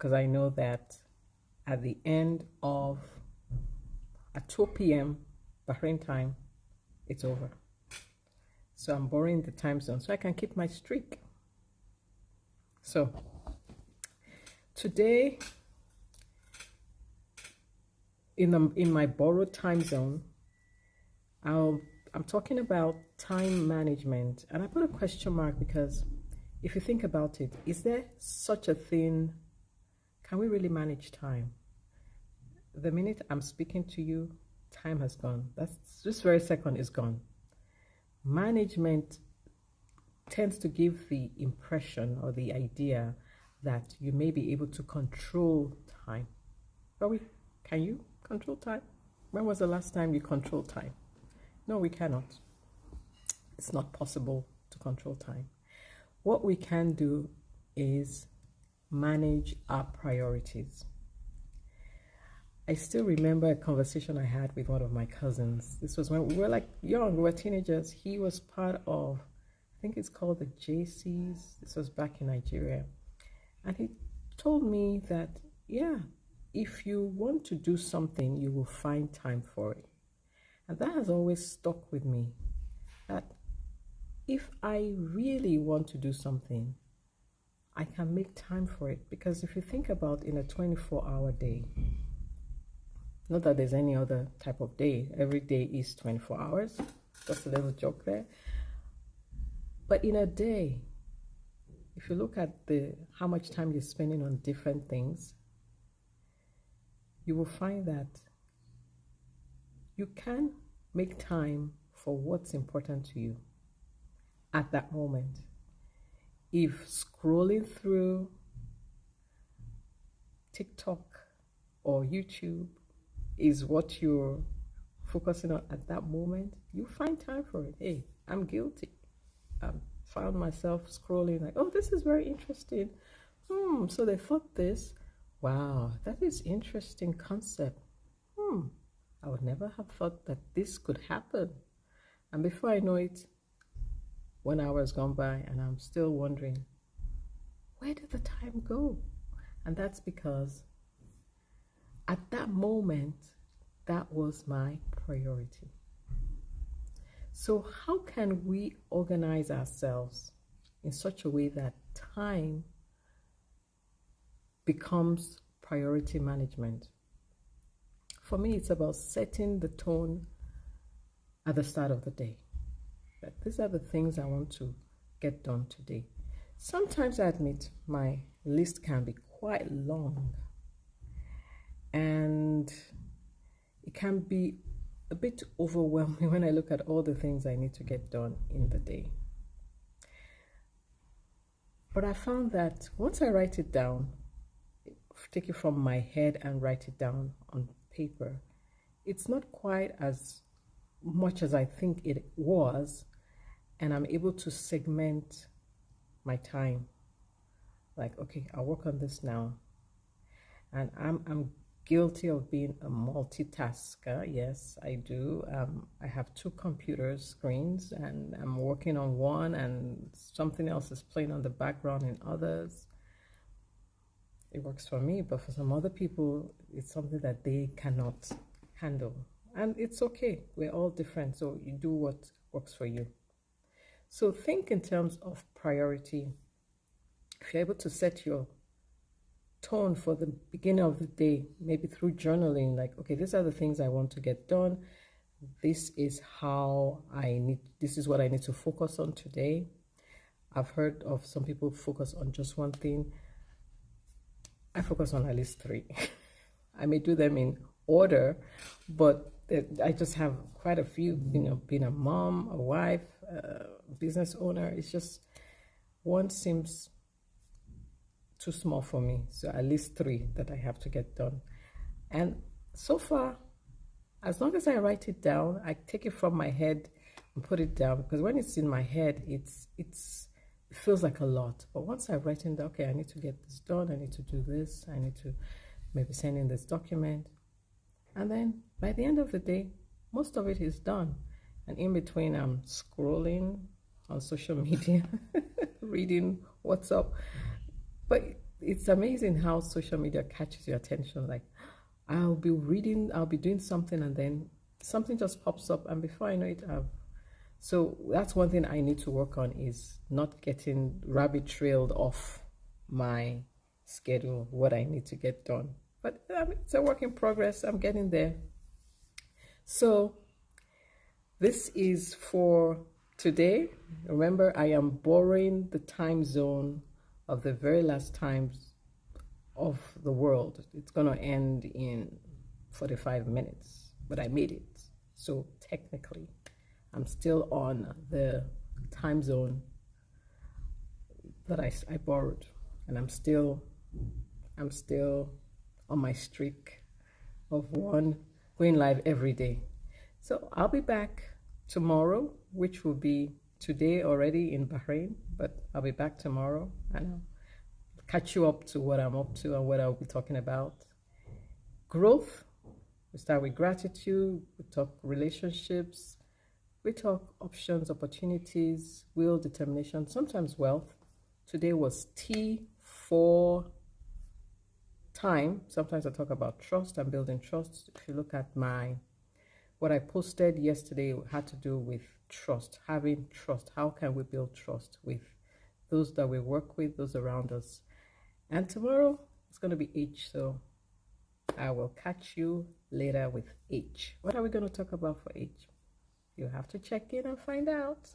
because I know that at the end of at 2 p.m. Bahrain time, it's over. So I'm borrowing the time zone so I can keep my streak. So today, in my borrowed time zone, I'm talking about time management, and I put a question mark because if you think about it, is there such a thing? Can we really manage time? The minute I'm speaking to you, time has gone. That's this very second is gone. Management tends to give the impression or the idea that you may be able to control time. But can you control time? When was the last time you controlled time? No, we cannot. It's not possible to control time. What we can do is manage our priorities. I still remember a conversation I had with one of my cousins. This was when we were like young, we were teenagers. He was part of, I think it's called the JCs. This was back in Nigeria. And he told me that, yeah, if you want to do something, you will find time for it. And that has always stuck with me, that if I really want to do something, I can make time for it. Because if you think about in a 24-hour day, not that there's any other type of day, every day is 24 hours, just a little joke there. But in a day, if you look at how much time you're spending on different things, you will find that you can make time for what's important to you at that moment. If scrolling through TikTok or YouTube is what you're focusing on at that moment, you find time for it. Hey, I'm guilty. I found myself scrolling like, oh, this is very interesting. So they thought this. Wow, that is interesting concept. I would never have thought that this could happen. And before I know it, 1 hour has gone by and I'm still wondering, where did the time go? And that's because at that moment, that was my priority. So how can we organize ourselves in such a way that time becomes priority management? For me, it's about setting the tone at the start of the day. That these are the things I want to get done today. Sometimes I admit my list can be quite long, and it can be a bit overwhelming when I look at all the things I need to get done in the day. But I found that once I write it down, take it from my head and write it down on paper, it's not quite as much as I think it was, and I'm able to segment my time. Like, okay, I'll work on this now. And I'm guilty of being a multitasker. Yes, I do. I have two computer screens and I'm working on one and something else is playing on the background in others. It works for me, but for some other people, it's something that they cannot handle. And it's okay. We're all different. So you do what works for you. So think in terms of priority. If you're able to set your tone for the beginning of the day, maybe through journaling, like, okay, these are the things I want to get done. This is what I need to focus on today. I've heard of some people focus on just one thing. I focus on at least three. I may do them in order, but I just have quite a few, being a mom, a wife, a business owner. It's just one seems too small for me. So at least three that I have to get done. And so far, as long as I write it down, I take it from my head and put it down, because when it's in my head, it feels like a lot. But once I've written down, okay, I need to get this done, I need to do this, I need to maybe send in this document. And then by the end of the day, most of it is done. And in between, I'm scrolling on social media, reading what's up. But it's amazing how social media catches your attention. Like, I'll be reading, I'll be doing something, and then something just pops up, and before I know it, so that's one thing I need to work on, is not getting rabbit trailed off my schedule, what I need to get done. But it's a work in progress. I'm getting there. So this is for today. Remember, I am borrowing the time zone of the very last times of the world. It's going to end in 45 minutes, but I made it. So technically, I'm still on the time zone that I borrowed, and I'm still on my streak of one going live every day. So I'll be back tomorrow, which will be today already in Bahrain, but I'll be back tomorrow, and I'll catch you up to what I'm up to and what I'll be talking about. Growth. We start with gratitude. We talk relationships. We talk options, opportunities, will, determination, sometimes wealth. Today was T for time. Sometimes I talk about trust and building trust. If you look at what I posted yesterday, had to do with trust, having trust. How can we build trust with those that we work with, those around us? And tomorrow it's going to be H, so I will catch you later with H. What are we going to talk about for H? You have to check in and find out.